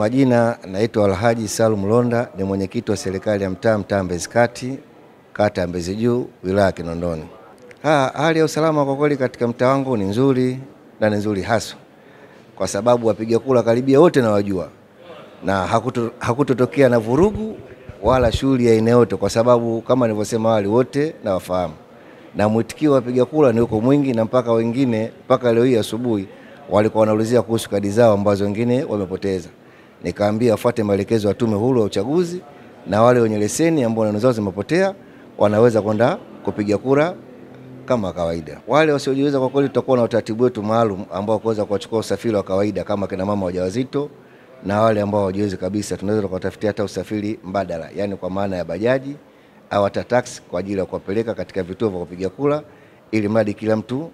Kwa majina naitwa Alhaji Salum Londa, ni mwenyekiti wa serikali ya mtaa Mbezi Kati, kata Mbezi Juu, wilaya ya Kinondoni. Hali ya usalama kwa kweli katika mtaa wangu ni nzuri na ni nzuri hasa kwa sababu wapiga kura karibia wote nawajua, na hakutotokea na vurugu wala shughuli ya aina yote, kwa sababu kama nilivyosema awali wote nawafahamu, na mwitikio wa wapiga kura ni uko mwingi, na mpaka wengine mpaka leo hii asubuhi walikuwa wanaulizia kuhusu kadi zao ambazo wengine wamepoteza. Nikaambia wafuate maelekezo ya Tume Huru ya Uchaguzi, na wale wenye leseni ambao neno zao zimepotea wanaweza kwenda kupiga kura kama kawaida. Wale wasiojiweza kwa kweli tutakuwa na utaratibu wetu maalum ambao kuweza kuwachukua usafiri wa kawaida kama kina mama wajawazito, na wale ambao hawajiwezi kabisa tunaweza tukatafutia hata usafiri mbadala, yani kwa maana ya bajaji au hata taxi kwa ajili ya kuwapeleka katika vituo vya kupiga kura, ili mradi kila mtu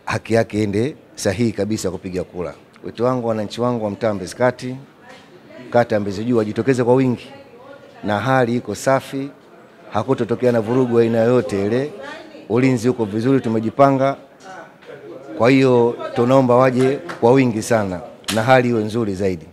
haki yake ende sahihi kabisa kupiga kura. Wito wangu wananchi wangu wa mtaa Mbezi Kati, kata Mbezi Juu, wajitokeze kwa wingi, na hali iko safi, hakutotokea na vurugu aina yote ile. Ulinzi uko vizuri, tumejipanga. Kwa hiyo tunaomba waje kwa wingi sana na hali iwe nzuri zaidi.